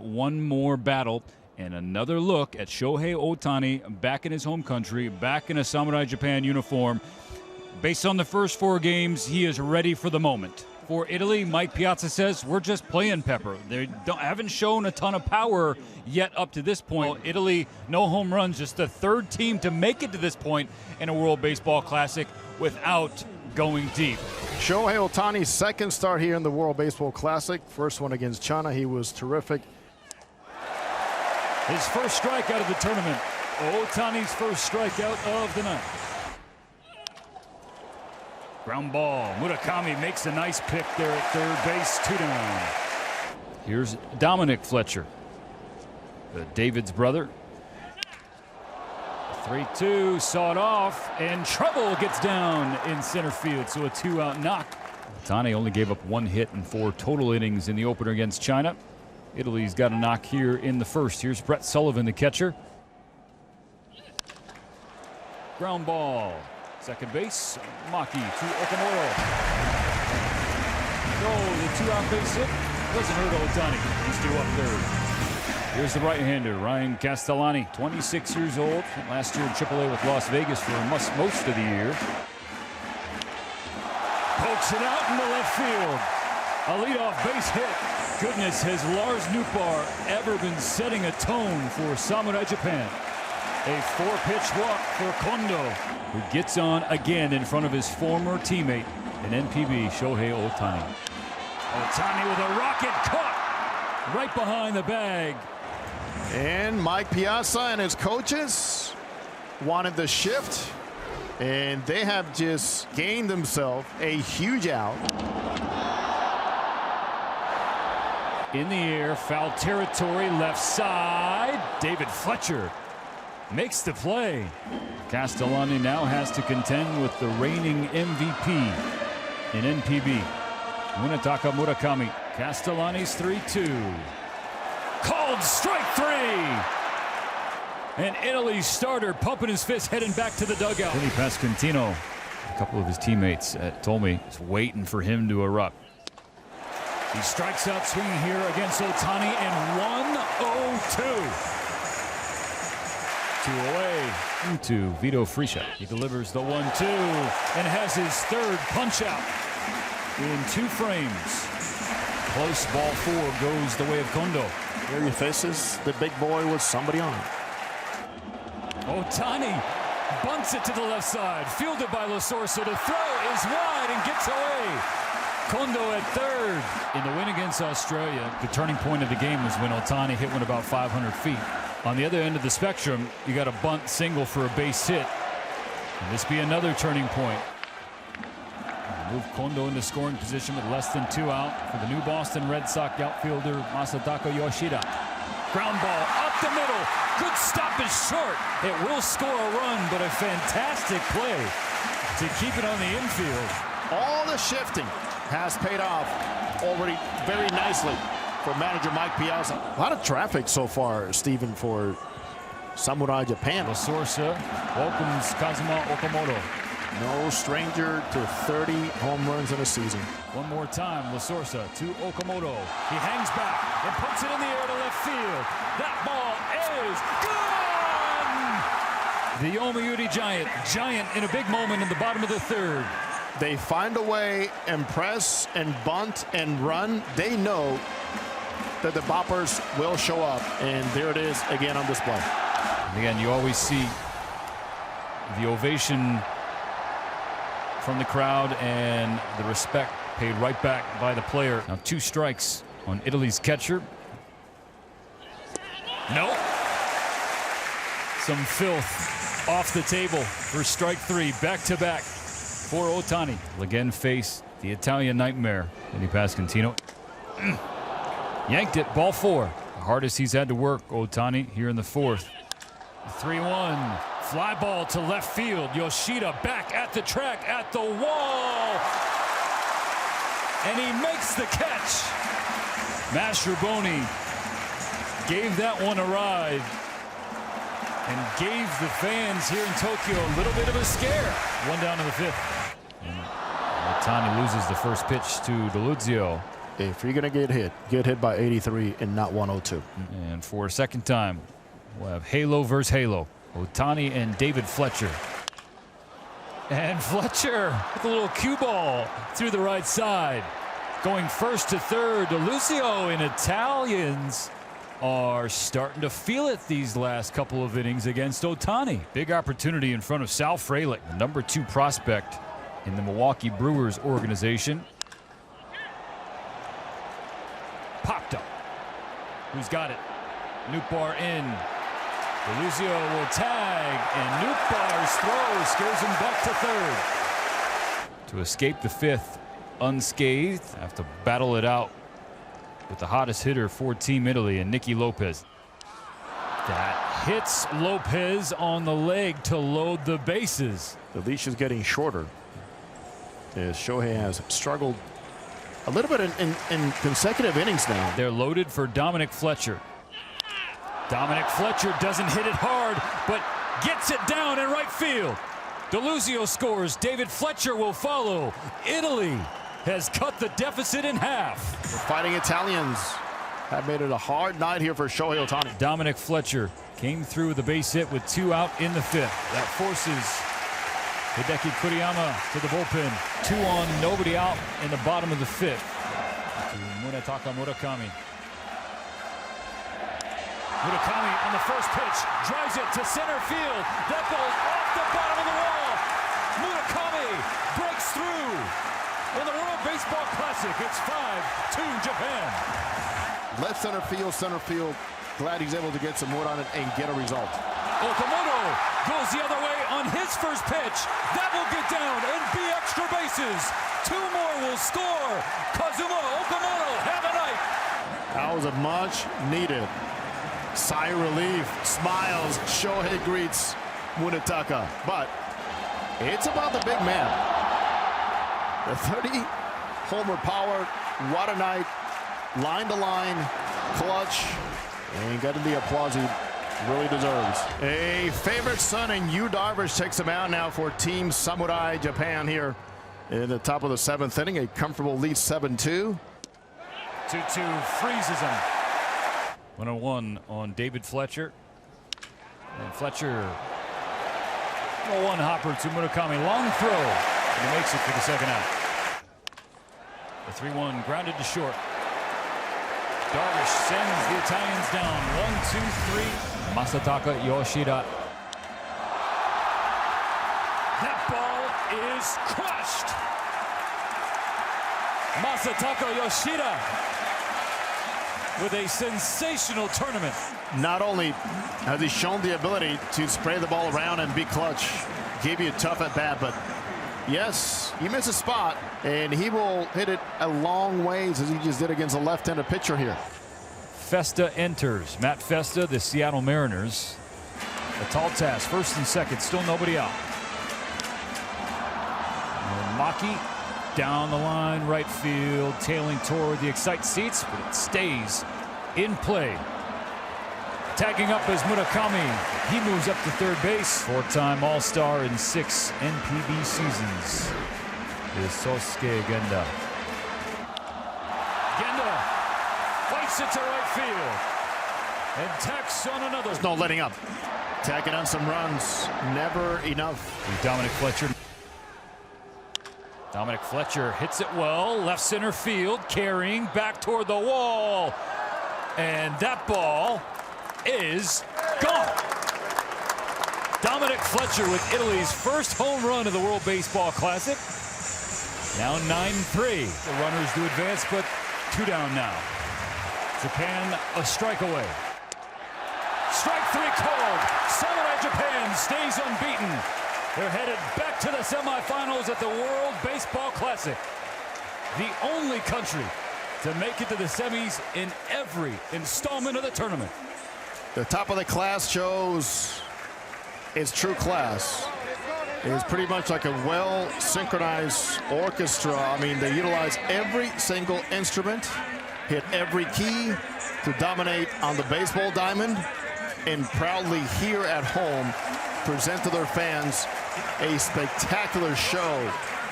One more battle and another look at Shohei Ohtani back in his home country, back in a Samurai Japan uniform. Based on the first 4 games, he is ready for the moment. For Italy, Mike Piazza says, we're just playing Pepper. They haven't shown a ton of power yet up to this point. Well, Italy, no home runs, just the 3rd team to make it to this point in a World Baseball Classic without going deep. Shohei Ohtani's 2nd start here in the World Baseball Classic. First one against China, he was terrific. His first strikeout of the tournament. Ohtani's first strikeout of the night. Ground ball. Murakami makes a nice pick there at 3rd base. 2 down. Here's Dominic Fletcher, David's brother. 3-2, sawed off, and trouble gets down in center field, so a 2-out knock. Ohtani only gave up 1 hit in 4 total innings in the opener against China. Italy's got a knock here in the first. Here's Brett Sullivan, the catcher. Ground ball. Second base, Maki to Okamoto. No, the 2-out base hit doesn't hurt Ohtani. He's 2 up 3rd. Here's the right-hander, Ryan Castellani, 26 years old. Last year in AAA with Las Vegas for most of the year. Pokes it out into left field. A leadoff base hit. Goodness, has Lars Nootbaar ever been setting a tone for Samurai Japan? A 4-pitch walk for Kondo, who gets on again in front of his former teammate in NPB, Shohei Ohtani. Ohtani with a rocket caught right behind the bag. And Mike Piazza and his coaches wanted the shift, and they have just gained themselves a huge out. In the air, foul territory, left side. David Fletcher makes the play. Castellani now has to contend with the reigning MVP in NPB, Munetaka Murakami. Castellani's 3-2. Called strike 3. And Italy's starter pumping his fist, heading back to the dugout. Vinny Pasquantino, a couple of his teammates told me, is waiting for him to erupt. He strikes out swinging here against Ohtani, and 1-0-2. 2 away into Vito Friscia. He delivers the 1-2 and has his 3rd punch out in 2 frames. Close, ball 4 goes the way of Kondo. There he faces the big boy with somebody on. Ohtani bunts it to the left side, fielded by La Sorsa. The throw is wide and gets away. Kondo at 3rd. In the win against Australia, the turning point of the game was when Ohtani hit one about 500 feet. On the other end of the spectrum, you got a bunt single for a base hit. Will this be another turning point? Move Kondo into scoring position with less than 2 out for the new Boston Red Sox outfielder Masataka Yoshida. Ground ball up the middle. Good stop is short. It will score a run, but a fantastic play to keep it on the infield. All the shifting has paid off already very nicely for manager Mike Piazza. A lot of traffic so far, Stephen, for Samurai Japan. La Sorsa welcomes Kazuma Okamoto. No stranger to 30 home runs in a season. One more time, La Sorsa to Okamoto. He hangs back and puts it in the air to left field. That ball is gone! The Yomiuri Giant in a big moment in the bottom of the 3rd. They find a way and press and bunt and run. They know that the boppers will show up, and there it is again on display. And again, you always see the ovation from the crowd and the respect paid right back by the player. Now 2 strikes on Italy's catcher. Nope. Some filth off the table for strike 3, back-to-back for Ohtani. Will again face the Italian nightmare, Vinny Pasquantino. Yanked it, ball 4. The hardest he's had to work, Ohtani, here in the 4th. 3-1. Fly ball to left field. Yoshida back at the track, at the wall. And he makes the catch. Mastrobuoni gave that one a ride and gave the fans here in Tokyo a little bit of a scare. 1 down in the 5th. And Ohtani loses the first pitch to Deluzio. If you're going to get hit by 83 and not 102. And for a second time, we'll have Halo versus Halo. Ohtani and David Fletcher. And Fletcher with a little cue ball through the right side. Going first to third, DeLucio, and Italians are starting to feel it these last couple of innings against Ohtani. Big opportunity in front of Sal Frelick, the #2 prospect in the Milwaukee Brewers organization. Popped up. Who's got it? Nootbaar in. DeLucio will tag, and Nootbaar's throw scares him back to third. To escape the fifth unscathed, have to battle it out with the hottest hitter for Team Italy, and Nicky Lopez. That hits Lopez on the leg to load the bases. The leash is getting shorter as Shohei has struggled a little bit in consecutive innings now. They're loaded for Dominic Fletcher. Dominic Fletcher doesn't hit it hard, but gets it down in right field. DeLucio scores. David Fletcher will follow. Italy has cut the deficit in half. The Fighting Italians have made it a hard night here for Shohei Ohtani. Dominic Fletcher came through with a base hit with 2 out in the 5th. That forces Hideki Kuriyama to the bullpen. 2 on, nobody out in the bottom of the 5th. To Munetaka Murakami. Murakami on the first pitch, drives it to center field. That ball off the bottom of the wall. Murakami breaks through. In the World Baseball Classic, it's 5-2 Japan. Left center field. Glad he's able to get some wood on it and get a result. Okamoto goes the other way on his first pitch. That will get down and be extra bases. 2 more will score. Kazuma Okamoto have a night. That was a much needed sigh of relief. Smiles. Shohei greets Munetaka. But it's about the big man. The 30 homer power. What a night. Line to line. Clutch. And getting the applause he really deserves. A favorite son in Yu Darvish takes him out now for Team Samurai Japan here in the top of the 7th inning. A comfortable lead 7-2. 2-2 freezes him. 1-1 on David Fletcher. And Fletcher, 1 hopper to Murakami. Long throw. And he makes it for the 2nd out. The 3-1 grounded to short. Darvish sends the Italians down. 1-2-3. Masataka Yoshida. That ball is crushed. Masataka Yoshida with a sensational tournament. Not only has he shown the ability to spray the ball around and be clutch, gave you a tough at bat, but yes, he missed a spot, and he will hit it a long ways as he just did against a left-handed pitcher here. Festa enters. Matt Festa, the Seattle Mariners. A tall task, 1st and 2nd, still nobody out. And Maki down the line, right field, tailing toward the excite seats, but it stays in play. Tagging up is Murakami. He moves up to third base. 4-time All-Star in 6 NPB seasons is Sosuke Genda. Genda fights it to right field and tacks on another. There's no letting up. Tacking on some runs. Never enough. Dominic Fletcher. Dominic Fletcher hits it well. Left center field. Carrying back toward the wall. And that ball is gone. Dominic Fletcher with Italy's first home run of the World Baseball Classic. Now 9-3. The runners do advance, but 2 down now. Japan a strike away. Strike 3 called. Samurai Japan stays unbeaten. They're headed back to the semifinals at the World Baseball Classic. The only country to make it to the semis in every installment of the tournament. The top of the class shows its true class. It's pretty much like a well-synchronized orchestra. I mean, they utilize every single instrument, hit every key to dominate on the baseball diamond, and proudly here at home present to their fans a spectacular show